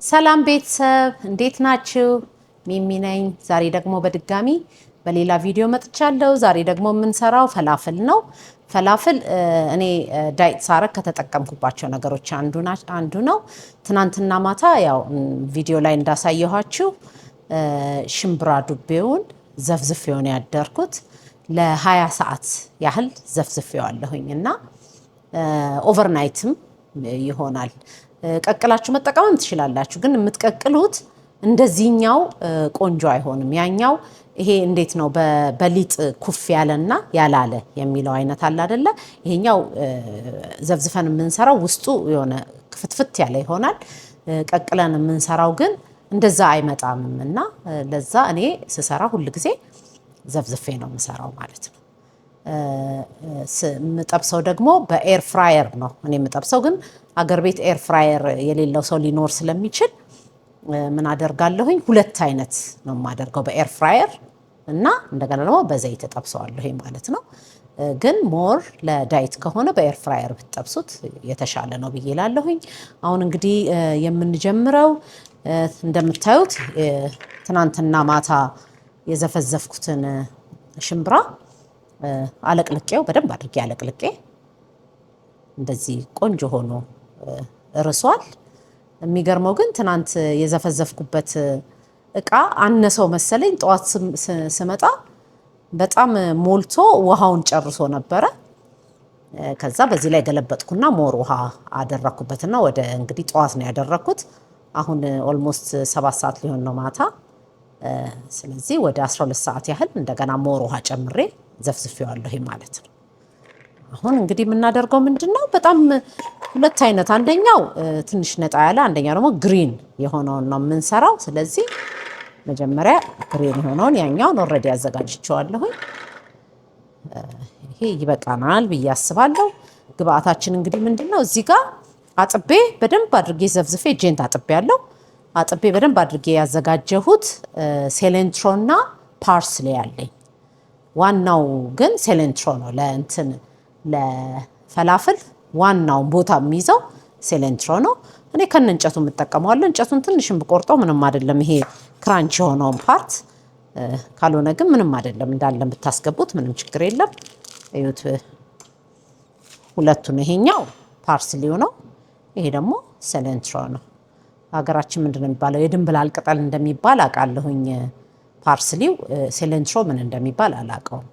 ሰላም ቤተሰብ እንዴት ናችሁ? ሚሚ ነኝ። ዛሬ ደግሞ በድጋሚ በሌላ ቪዲዮ መጥቻለሁ። ዛሬ ደግሞ የምንሰራው ፈላፍል ነው። ፈላፍል እኔ ዳይት ሳረግ ከተጠቀምኩባቸው ነገሮች አንዱ ነው። ትናንትና ማታ ያው ቪዲዮ ላይ እንዳሳየኋችሁ ሽምብራ ዱቤውን ዘፍዝፌው ነው ያደርኩት። ለ20 ሰዓት ያህል ዘፍዝፌዋለሁኝ እና ኦቨርናይትም ይሆናል። ቀቅላችሁ መጠቀምም ትችላላችሁ። ግን የምትቀቅሉት እንደዚህኛው ቆንጆ አይሆንም። ያኛው ይሄ እንዴት ነው በሊጥ ኩፍ ያለና ያላለ የሚለው አይነት አለ አይደለ? ይሄኛው ዘፍዝፈን የምንሰራው ውስጡ የሆነ ክፍትፍት ያለ ይሆናል። ቀቅለን የምንሰራው ግን እንደዛ አይመጣም እና ለዛ እኔ ስሰራ ሁል ጊዜ ዘፍዝፌ ነው የምሰራው ማለት ነው። የምጠብሰው ደግሞ በኤር ፍራየር ነው እኔ የምጠብሰው። ግን አገር ቤት ኤር ፍራየር የሌለው ሰው ሊኖር ስለሚችል ምን አደርጋለሁኝ? ሁለት አይነት ነው የማደርገው፣ በኤር ፍራየር እና እንደገና ደግሞ በዘይት እጠብሰዋለሁ ማለት ነው። ግን ሞር ለዳይት ከሆነ በኤር ፍራየር ብትጠብሱት የተሻለ ነው ብዬ እላለሁኝ። አሁን እንግዲህ የምንጀምረው እንደምታዩት ትናንትና ማታ የዘፈዘፍኩትን ሽምብራ አለቅልቄው በደንብ አድርጌ አለቅልቄ እንደዚህ ቆንጆ ሆኖ እርሷል። የሚገርመው ግን ትናንት የዘፈዘፍኩበት እቃ አነሰው መሰለኝ። ጠዋት ስመጣ በጣም ሞልቶ ውሃውን ጨርሶ ነበረ። ከዛ በዚህ ላይ ገለበጥኩና ሞር ውሃ አደረኩበትና ወደ እንግዲህ ጠዋት ነው ያደረኩት። አሁን ኦልሞስት 7 ሰዓት ሊሆን ነው ማታ። ስለዚህ ወደ 12 ሰዓት ያህል እንደገና ሞር ውሃ ጨምሬ ዘፍዝፌዋለሁ ማለት ነው። አሁን እንግዲህ የምናደርገው ምንድነው? በጣም ሁለት አይነት፣ አንደኛው ትንሽ ነጣ ያለ፣ አንደኛው ደግሞ ግሪን የሆነውን ነው የምንሰራው። ስለዚህ መጀመሪያ ግሪን የሆነውን ያኛውን ኦልሬዲ አዘጋጅቼዋለሁ። ይሄ ይበቃናል ብዬ አስባለሁ። ግብአታችን እንግዲህ ምንድነው? እዚህ ጋር አጥቤ በደንብ አድርጌ ዘፍዝፌ እጄን ታጥቤያለሁ። አጥቤ በደንብ አድርጌ ያዘጋጀሁት ሴሌንትሮና ፓርስሊ ያለኝ። ዋናው ግን ሴሌንትሮ ነው። ለፈላፍል ዋናውን ቦታ የሚይዘው ሴሌንትሮ ነው። እኔ ከነ እንጨቱ የምጠቀመዋለሁ። እንጨቱን ትንሽም ብቆርጠው ምንም አይደለም፣ ይሄ ክራንች የሆነውን ፓርት። ካልሆነ ግን ምንም አይደለም፣ እንዳለ ብታስገቡት ምንም ችግር የለም። እዩት፣ ሁለቱን፣ ይሄኛው ፓርስሊው ነው፣ ይሄ ደግሞ ሴሌንትሮ ነው። ሀገራችን ምንድን ነው የሚባለው? የድንብላል ቅጠል እንደሚባል አውቃለሁኝ። ፓርስሊው፣ ሴሌንትሮ ምን እንደሚባል አላውቀውም።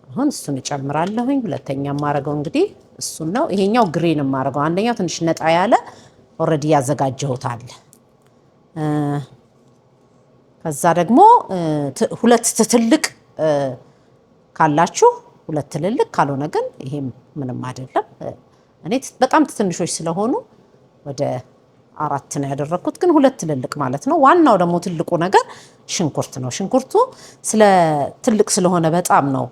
አሁን እሱን እጨምራለሁኝ። ሁለተኛ የማደርገው እንግዲህ እሱን ነው። ይሄኛው ግሪን የማደርገው፣ አንደኛው ትንሽ ነጣ ያለ ኦልሬዲ ያዘጋጀሁት አለ። ከዛ ደግሞ ሁለት ትልቅ ካላችሁ ሁለት ትልልቅ፣ ካልሆነ ግን ይሄም ምንም አይደለም። እኔ በጣም ትንሾች ስለሆኑ ወደ 4 ነው ያደረኩት፣ ግን ሁለት ትልልቅ ማለት ነው። ዋናው ደግሞ ትልቁ ነገር ሽንኩርት ነው። ሽንኩርቱ ትልቅ ስለሆነ በጣም ነው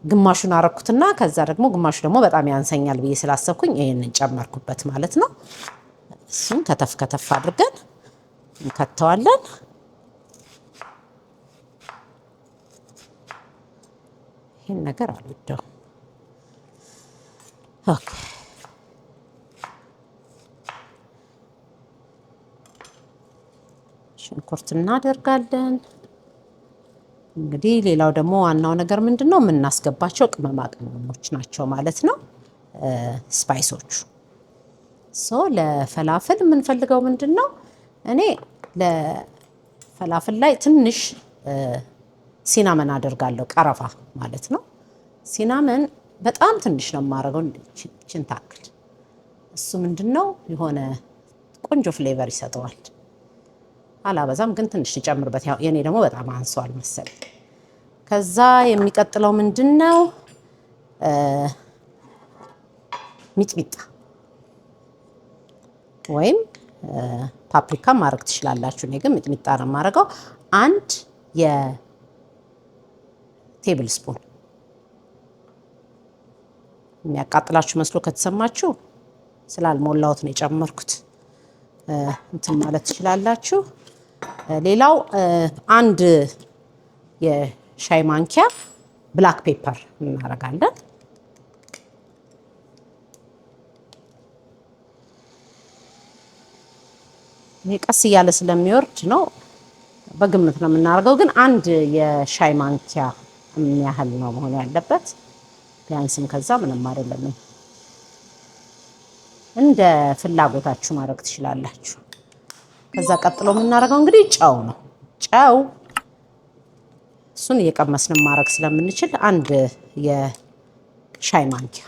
ግማሹን አረኩትና ከዛ ደግሞ ግማሹ ደግሞ በጣም ያንሰኛል ብዬ ስላሰብኩኝ ይሄንን ጨመርኩበት ማለት ነው። እሱን ከተፍ ከተፍ አድርገን እንከተዋለን። ይሄን ነገር አልወደውም። ኦኬ፣ ሽንኩርት እናደርጋለን። እንግዲህ ሌላው ደግሞ ዋናው ነገር ምንድነው? የምናስገባቸው ቅመማ ቅመሞች ናቸው ማለት ነው፣ ስፓይሶቹ። ለፈላፍል የምንፈልገው ምንድነው? እኔ ለፈላፍል ላይ ትንሽ ሲናመን አደርጋለሁ፣ ቀረፋ ማለት ነው። ሲናመን በጣም ትንሽ ነው የማደርገው፣ ችን ታክል። እሱ ምንድነው የሆነ ቆንጆ ፍሌቨር ይሰጠዋል። አላበዛም፣ ግን ትንሽ ጨምርበት። ያው የኔ ደግሞ በጣም አንሷል መሰለኝ። ከዛ የሚቀጥለው ምንድነው? ሚጥሚጣ ወይም ፓፕሪካ ማድረግ ትችላላችሁ። እኔ ግን ሚጥሚጣ ነው የማደርገው። 1 የቴብል ስፑን። የሚያቃጥላችሁ መስሎ ከተሰማችሁ ስላልሞላሁት ነው የጨመርኩት፣ እንትን ማለት ትችላላችሁ። ሌላው 1 የሻይ ማንኪያ ብላክ ፔፐር እናደርጋለን። ይሄ ቀስ እያለ ስለሚወርድ ነው በግምት ነው የምናደርገው። ግን አንድ የሻይ ማንኪያ የሚያህል ነው መሆን ያለበት። ቢያንስም ከዛ ምንም አይደለም። እንደ ፍላጎታችሁ ማድረግ ትችላላችሁ። ከዛ ቀጥሎ የምናደርገው እንግዲህ ጨው ነው። ጨው እሱን እየቀመስን ማድረግ ስለምንችል አንድ የሻይ ማንኪያ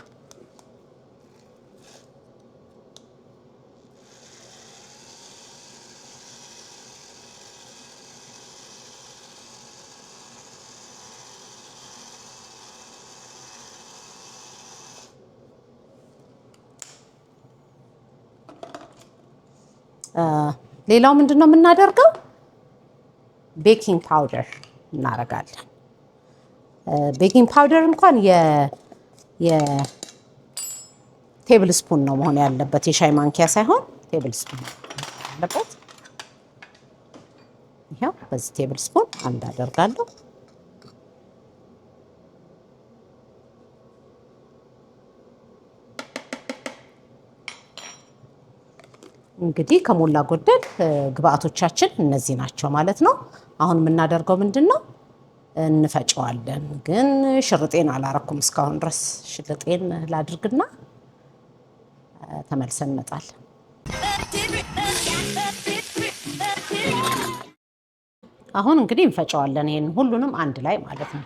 ሌላው ምንድን ነው የምናደርገው? ቤኪንግ ፓውደር እናደርጋለን። ቤኪንግ ፓውደር እንኳን የቴብል ስፑን ነው መሆን ያለበት፣ የሻይ ማንኪያ ሳይሆን ቴብል ስፑን ያለበት። ይሄው በዚህ ቴብል ስፑን አንድ አደርጋለሁ። እንግዲህ ከሞላ ጎደል ግብአቶቻችን እነዚህ ናቸው ማለት ነው። አሁን የምናደርገው ምንድን ነው? እንፈጨዋለን። ግን ሽርጤን አላረኩም እስካሁን ድረስ። ሽርጤን ላድርግና ተመልሰን እንመጣለን። አሁን እንግዲህ እንፈጨዋለን፣ ይሄን ሁሉንም አንድ ላይ ማለት ነው።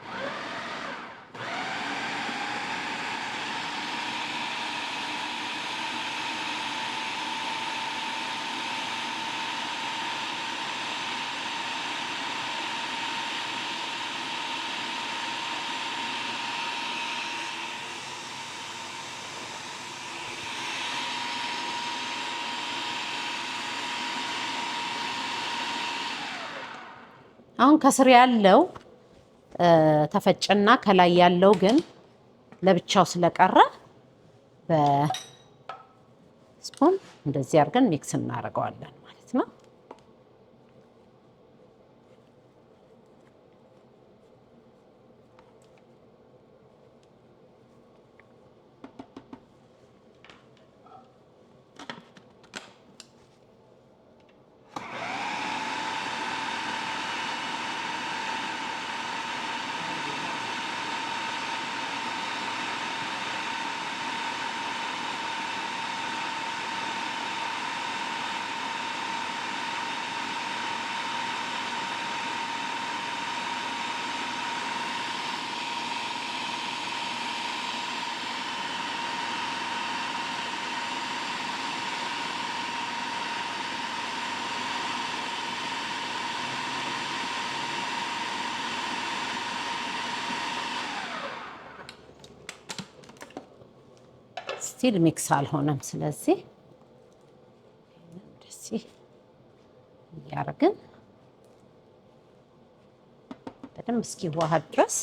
አሁን ከስር ያለው ተፈጨና ከላይ ያለው ግን ለብቻው ስለቀረ በስፑን እንደዚህ አድርገን ሚክስ እናደርገዋለን ማለት ነው። ስቲል ሚክስ አልሆነም። ስለዚህ እንደዚህ እያደረግን በደንብ እስኪዋሃድ ድረስ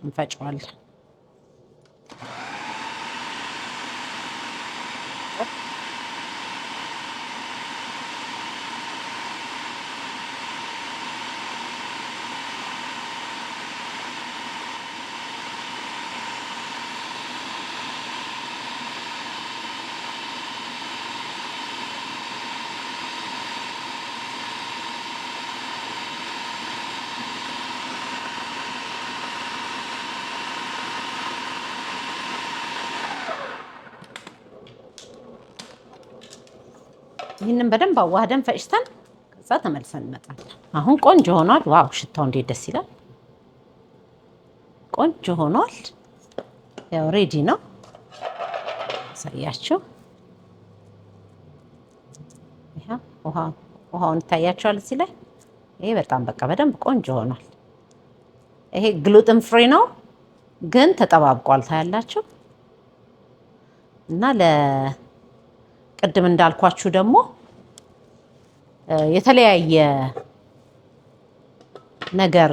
እንፈጨዋለን። ይህንን በደንብ አዋህደን ፈጭተን ከዛ ተመልሰን እንመጣለን። አሁን ቆንጆ ሆኗል። ዋው ሽታው እንዴት ደስ ይላል! ቆንጆ ሆኗል። ያው ሬዲ ነው። ሳያችሁ ይሄ ውሃውን ታያችኋል እዚህ ላይ። ይሄ በጣም በቃ በደንብ ቆንጆ ሆኗል። ይሄ ግሉተን ፍሪ ነው ግን ተጠባብቋል። ታያላችሁ እና ቅድም እንዳልኳችሁ ደግሞ የተለያየ ነገር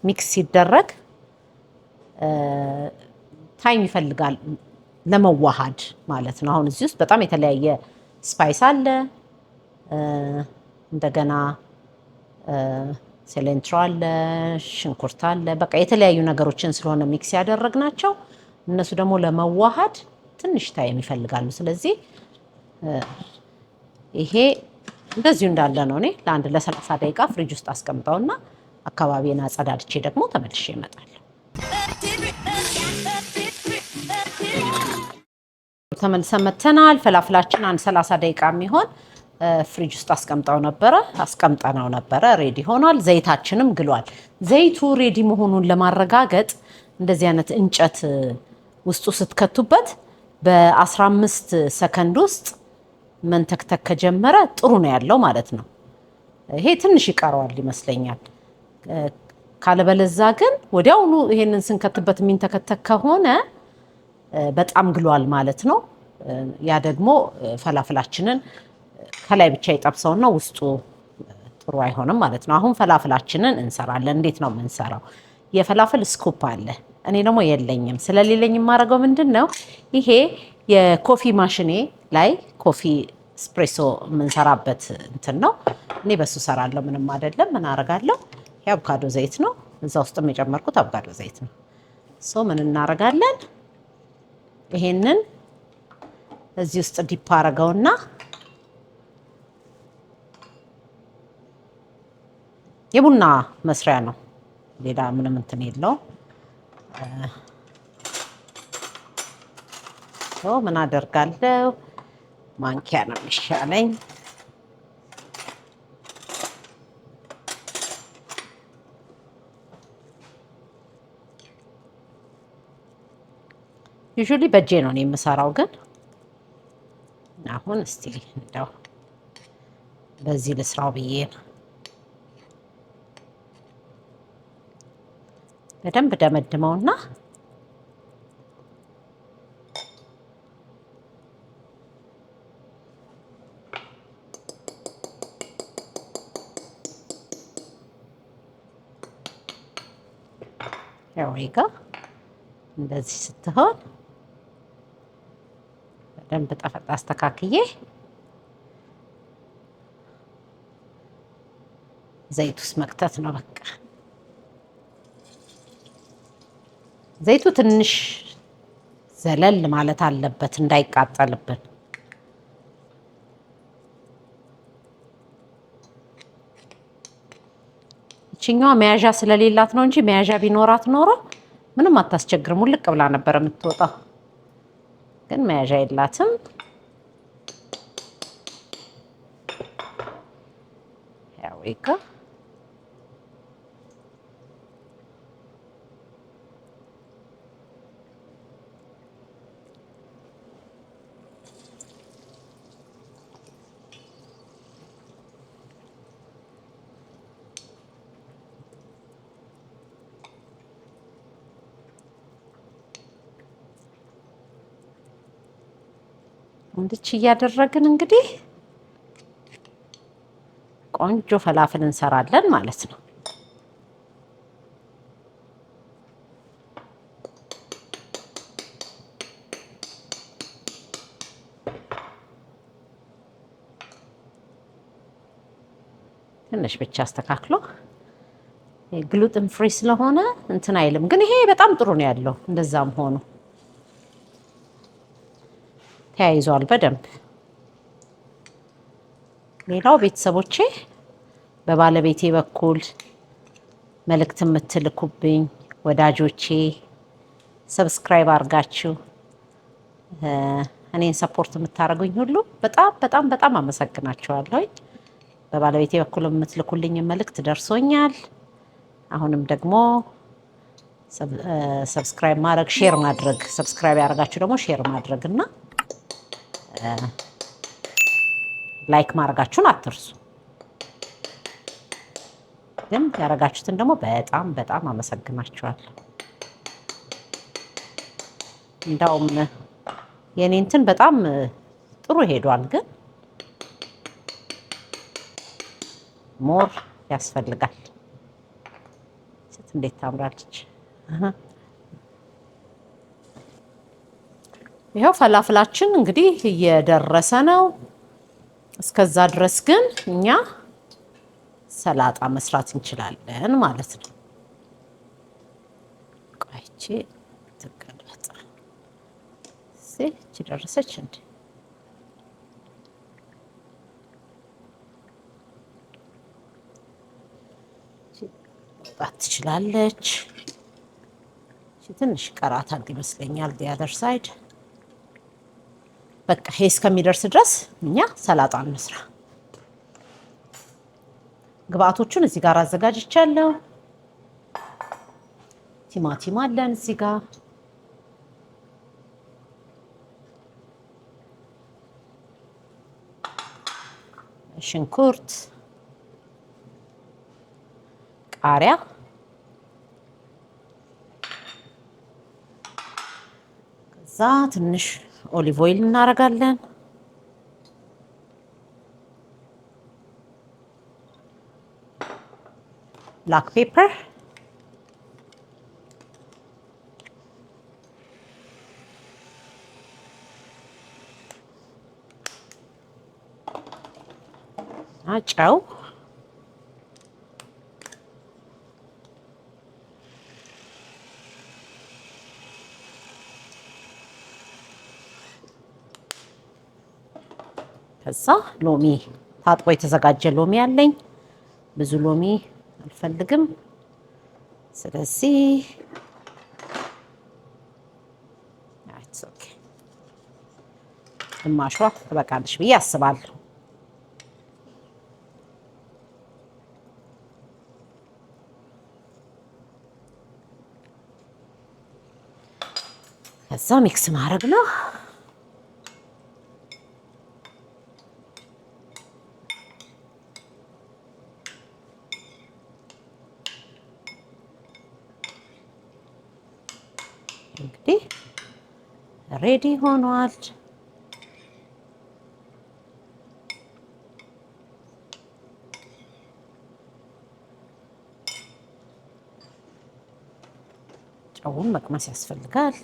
ሚክስ ሲደረግ ታይም ይፈልጋል ለመዋሃድ ማለት ነው። አሁን እዚህ ውስጥ በጣም የተለያየ ስፓይስ አለ፣ እንደገና ሴሌንትሮ አለ፣ ሽንኩርት አለ። በቃ የተለያዩ ነገሮችን ስለሆነ ሚክስ ያደረግናቸው እነሱ ደግሞ ለመዋሃድ ትንሽ ታይም ይፈልጋሉ። ስለዚህ ይሄ እንደዚሁ እንዳለ ነው። እኔ ለአንድ ለ30 ደቂቃ ፍሪጅ ውስጥ አስቀምጠውና አካባቢን አጸዳድቼ ደግሞ ተመልሼ እመጣለሁ። ተመልሰን መተናል። ፈላፍላችን አንድ 30 ደቂቃ የሚሆን ፍሪጅ ውስጥ አስቀምጠነው ነበረ። ሬዲ ሆኗል። ዘይታችንም ግሏል። ዘይቱ ሬዲ መሆኑን ለማረጋገጥ እንደዚህ አይነት እንጨት ውስጡ ስትከቱበት በ15 ሰከንድ ውስጥ መንተክተክ ከጀመረ ጥሩ ነው ያለው ማለት ነው። ይሄ ትንሽ ይቀረዋል ይመስለኛል። ካለበለዛ ግን ወዲያውኑ ይሄንን ስንከትበት የሚንተከተክ ከሆነ በጣም ግሏል ማለት ነው። ያ ደግሞ ፈላፍላችንን ከላይ ብቻ ይጠብሰውና ውስጡ ጥሩ አይሆንም ማለት ነው። አሁን ፈላፍላችንን እንሰራለን። እንዴት ነው የምንሰራው? የፈላፍል ስኩፕ አለ። እኔ ደግሞ የለኝም። ስለሌለኝ የማደርገው ምንድን ነው፣ ይሄ የኮፊ ማሽኔ ላይ ኮፊ ስፕሬሶ የምንሰራበት እንትን ነው። እኔ በሱ ሰራለሁ። ምንም አይደለም። ምን አደርጋለሁ? የአቮካዶ ዘይት ነው። እዛ ውስጥም የጨመርኩት አቮካዶ ዘይት ነው። ምን እናደርጋለን? ይሄንን እዚህ ውስጥ ዲፕ አደርገውና የቡና መስሪያ ነው። ሌላ ምንም እንትን የለውም። ምን አደርጋለሁ? ማንኪያ ነው የሚሻለኝ። ዩዥሊ በእጄ ነው የምሰራው፣ ግን አሁን እስቲ እንደው በዚህ ልስራው ብዬ ነው። በደንብ ደመድመውና ያው ይጋ እንደዚህ ስትሆን በደንብ ጠፈጣ አስተካክዬ ዘይት ውስጥ መክተት ነው በቃ። ዘይቱ ትንሽ ዘለል ማለት አለበት እንዳይቃጠልብን። ይችኛዋ መያዣ ስለሌላት ነው እንጂ መያዣ ቢኖራት ኖሮ ምንም አታስቸግርም። ውልቅ ብላ ነበር የምትወጣው፣ ግን መያዣ የላትም። ያው ይካ እንድች እያደረግን እንግዲህ ቆንጆ ፈላፍል እንሰራለን ማለት ነው። ትንሽ ብቻ አስተካክሎ ግሉተን ፍሪ ስለሆነ እንትን አይልም፣ ግን ይሄ በጣም ጥሩ ነው ያለው። እንደዛም ሆኖ ተያይዟል በደንብ። ሌላው ቤተሰቦቼ በባለቤቴ በኩል መልእክት የምትልኩብኝ ወዳጆቼ፣ ሰብስክራይብ አድርጋችሁ እኔን ሰፖርት የምታደርጉኝ ሁሉ በጣም በጣም በጣም አመሰግናችኋለሁ። በባለቤቴ በኩል የምትልኩልኝ መልእክት ደርሶኛል። አሁንም ደግሞ ሰብስክራይብ ማድረግ፣ ሼር ማድረግ፣ ሰብስክራይብ ያደርጋችሁ ደግሞ ሼር ማድረግ እና ላይክ ማድረጋችሁን አትርሱ። ግን ያደረጋችሁትን ደግሞ በጣም በጣም አመሰግናችኋለሁ። እንዳውም የኔ እንትን በጣም ጥሩ ሄዷል፣ ግን ሞር ያስፈልጋል። እንዴት ታምራለች! ይኸው ፈላፍላችን እንግዲህ እየደረሰ ነው። እስከዛ ድረስ ግን እኛ ሰላጣ መስራት እንችላለን ማለት ነው። ቆይቼ ተቀላጣ እቺ ደረሰች እንዴ? መውጣት ትችላለች። ትንሽ ቀራታል ይመስለኛል the other side። በቃ ይሄ እስከሚደርስ ድረስ እኛ ሰላጣ እንስራ። ግብአቶቹን እዚህ ጋር አዘጋጅቻለሁ። ቲማቲም አለን እዚህ ጋር፣ ሽንኩርት፣ ቃሪያ፣ ከዛ ትንሽ ኦሊቭ ኦይል እናደርጋለን። ብላክ ፔፐር፣ ጨው፣ ከዛ ሎሚ፣ ታጥቦ የተዘጋጀ ሎሚ አለኝ። ብዙ ሎሚ አልፈልግም። ስለዚህ ግማሿ ትበቃለች ብዬ አስባለሁ። ከዛ ሚክስ ማድረግ ነው። እንግዲህ ሬዲ ሆኗል። ጨውን መቅመስ ያስፈልጋል።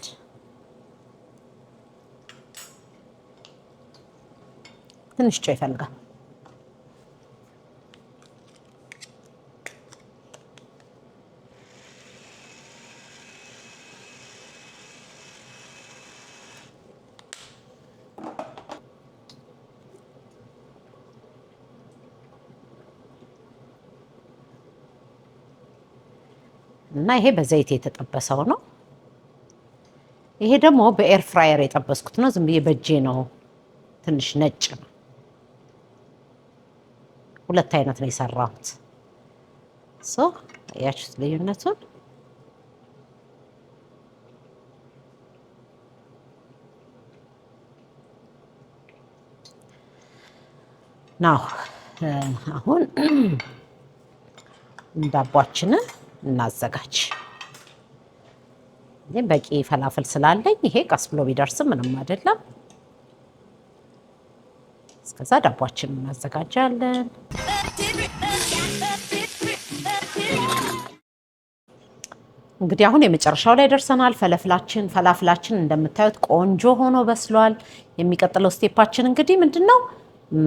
ትንሽ ጨው ይፈልጋል። እና ይሄ በዘይት የተጠበሰው ነው። ይሄ ደግሞ በኤር ፍራየር የጠበስኩት ነው። ዝም ብዬ በእጄ ነው። ትንሽ ነጭ ነው። ሁለት አይነት ነው የሰራሁት። ያችሁት ልዩነቱን። ናው አሁን ዳቧችንን እናዘጋጅ። በቂ ፈላፍል ስላለኝ ይሄ ቀስ ብሎ ቢደርስም ምንም አይደለም። እስከዛ ዳቧችንን እናዘጋጃለን። እንግዲህ አሁን የመጨረሻው ላይ ደርሰናል። ፈላፍላችን እንደምታዩት ቆንጆ ሆኖ በስሏል። የሚቀጥለው ስቴፓችን እንግዲህ ምንድነው?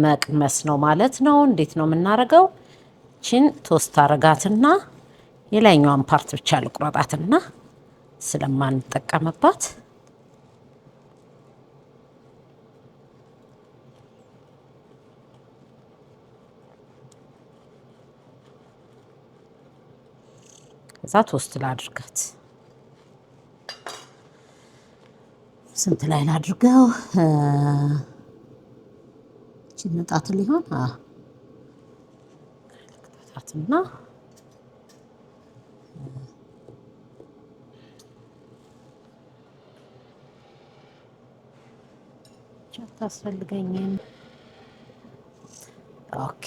መቅመስ ነው ማለት ነው። እንዴት ነው የምናደርገው? ቺን ቶስት አረጋትና የላይኛዋን ፓርት ብቻ ልቁረጣትና ስለማንጠቀምባት ከዛ ቶስት ላድርጋት። ስንት ላይ ላድርገው? እቺን መጣት ሊሆን ከታትና ታስፈልገኝም። ኦኬ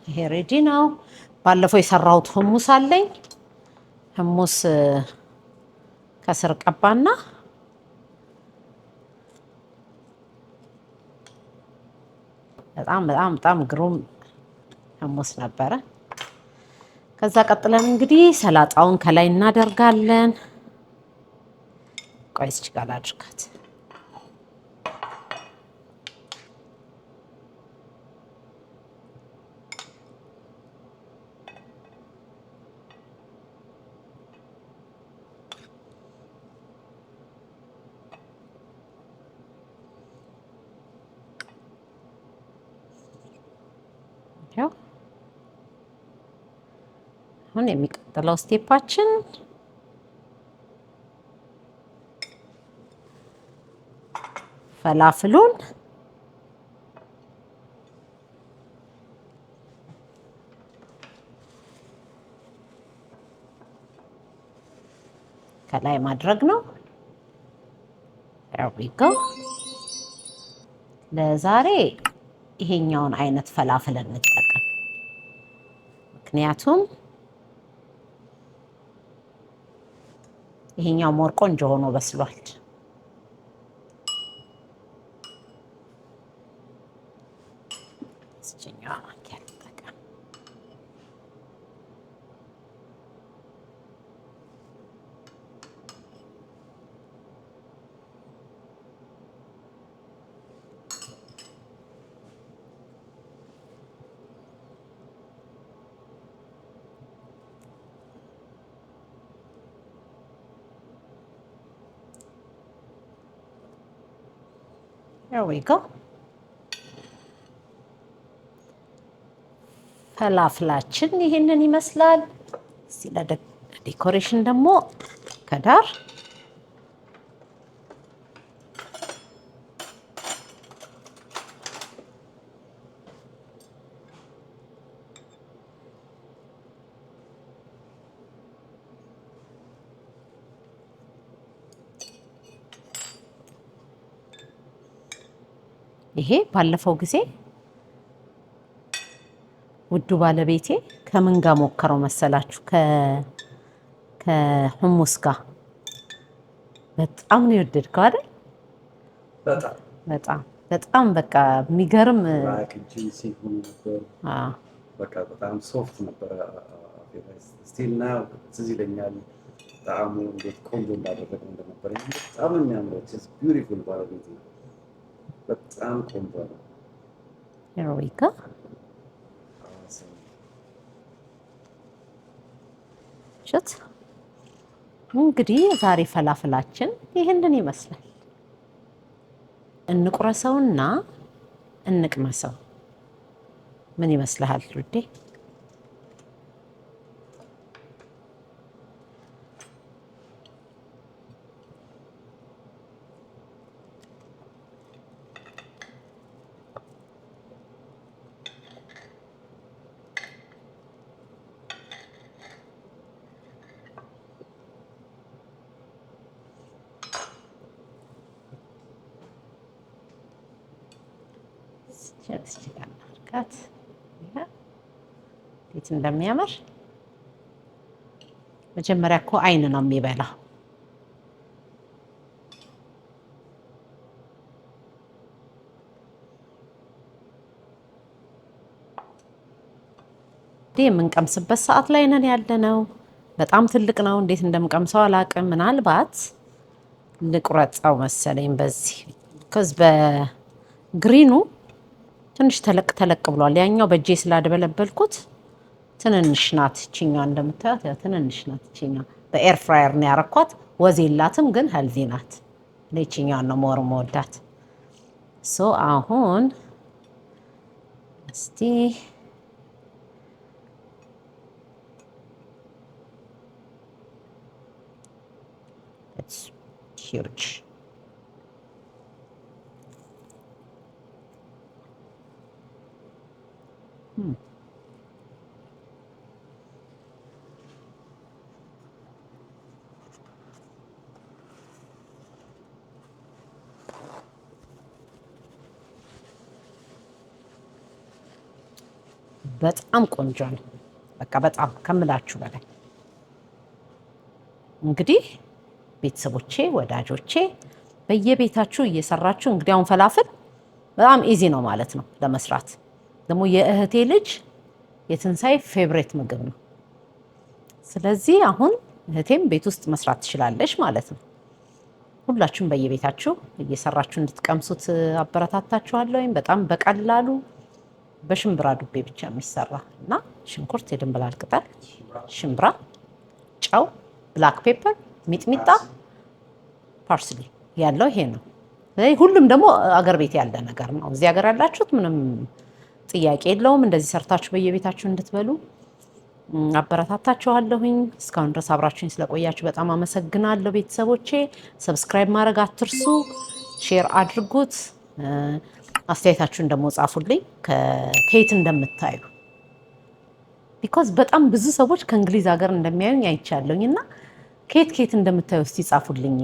ይሄ ሬዲ ነው። ባለፈው የሰራሁት ህሙስ አለኝ። ህሙስ ከስር ቀባና በጣም ግሩም ህሙስ ነበረ። ከዛ ቀጥለን እንግዲህ ሰላጣውን ከላይ እናደርጋለን። ቆይ እስኪ ጋር ላድርጋት። አሁን የሚቀጥለው ስቴፓችን ፈላፍሉን ከላይ ማድረግ ነው። there we go። ለዛሬ ይሄኛውን አይነት ፈላፍል እንጠቀም፣ ምክንያቱም ይሄኛው ሞር ቆንጆ ሆኖ በስሏል። እስኪኛው አከታተቀም there we go። ፈላፍላችን ይሄንን ይመስላል። እዚህ ለዲኮሬሽን ደግሞ ከዳር ይሄ ባለፈው ጊዜ ውዱ ባለቤቴ ከምን ጋር ሞከረው መሰላችሁ? ከሁሙስ ጋር በጣም ነው የወደድከው አይደል? በጣም በቃ የሚገርም በቃ በጣም ሶፍት ነበር። ስቲል ናው ትዝ ይለኛል ጣዕሙ እንዴት ቆንጆ እንዳደረገው እንደነበረ። በጣም የሚያምረው ኢትስ ቢዩቲፉል ባለቤቴ በጣም ቆንጆ ነው። ሄሮይካ ሸት እንግዲህ ዛሬ ፈላፍላችን ይሄንን ይመስላል። እንቁረሰውና እንቅመሰው። ምን ይመስልሃል ውዴ? እንዴት እንደሚያምር መጀመሪያ እኮ አይን ነው የሚበላው። የምንቀምስበት ሰዓት ላይ ነን ያለነው። በጣም ትልቅ ነው። እንዴት እንደምቀምሰው አላውቅም። ምናልባት ልቁረጣው መሰለኝ በዚህ በግሪኑ ትንሽ ተለቅ ብሏል። ያኛው በእጄ ስላደበለበልኩት ትንንሽ ናት። እቺኛው እንደምታዩት ያው ትንንሽ ናት። እቺኛው በኤር ፍራየር ነው ያረኳት። ወዝ የላትም ግን ሄልዚ ናት። ለእቺኛው ነው ሞር መወዳት። ሶ አሁን እስቲ it's huge በጣም ቆንጆ ነው። በቃ በጣም ከምላችሁ በላይ እንግዲህ ቤተሰቦቼ ወዳጆቼ በየቤታችሁ እየሰራችሁ እንግዲህ አሁን ፈላፍል በጣም ኢዚ ነው ማለት ነው ለመስራት። ደግሞ የእህቴ ልጅ የትንሳኤ ፌቨሬት ምግብ ነው። ስለዚህ አሁን እህቴም ቤት ውስጥ መስራት ትችላለች ማለት ነው። ሁላችሁም በየቤታችሁ እየሰራችሁ እንድትቀምሱት አበረታታችኋለሁ። ወይም በጣም በቀላሉ በሽምብራ ዱቤ ብቻ የሚሰራ እና ሽንኩርት፣ የድንብላል ቅጠል፣ ሽምብራ፣ ጨው፣ ብላክ ፔፐር፣ ሚጥሚጣ፣ ፓርስሊ ያለው ይሄ ነው። ሁሉም ደግሞ አገር ቤት ያለ ነገር ነው። እዚህ ሀገር ያላችሁት ምንም ጥያቄ የለውም። እንደዚህ ሰርታችሁ በየቤታችሁ እንድትበሉ አበረታታችኋለሁኝ። እስካሁን ድረስ አብራችሁኝ ስለቆያችሁ በጣም አመሰግናለሁ ቤተሰቦቼ። ሰብስክራይብ ማድረግ አትርሱ፣ ሼር አድርጉት። አስተያየታችሁን ደግሞ ጻፉልኝ ከየት እንደምታዩ ቢኮዝ በጣም ብዙ ሰዎች ከእንግሊዝ ሀገር እንደሚያዩኝ አይቻለሁኝ እና ከየት እንደምታዩ እስቲ ጻፉልኝ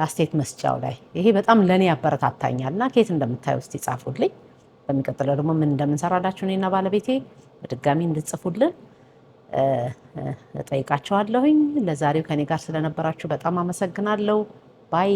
አስተያየት መስጫው ላይ። ይሄ በጣም ለእኔ ያበረታታኛል እና ከየት እንደምታዩ እስቲ ጻፉልኝ። በሚቀጥለው ደግሞ ምን እንደምንሰራላችሁ እኔና ባለቤቴ በድጋሚ እንድጽፉልን እጠይቃቸዋለሁኝ። ለዛሬው ከኔ ጋር ስለነበራችሁ በጣም አመሰግናለሁ። ባይ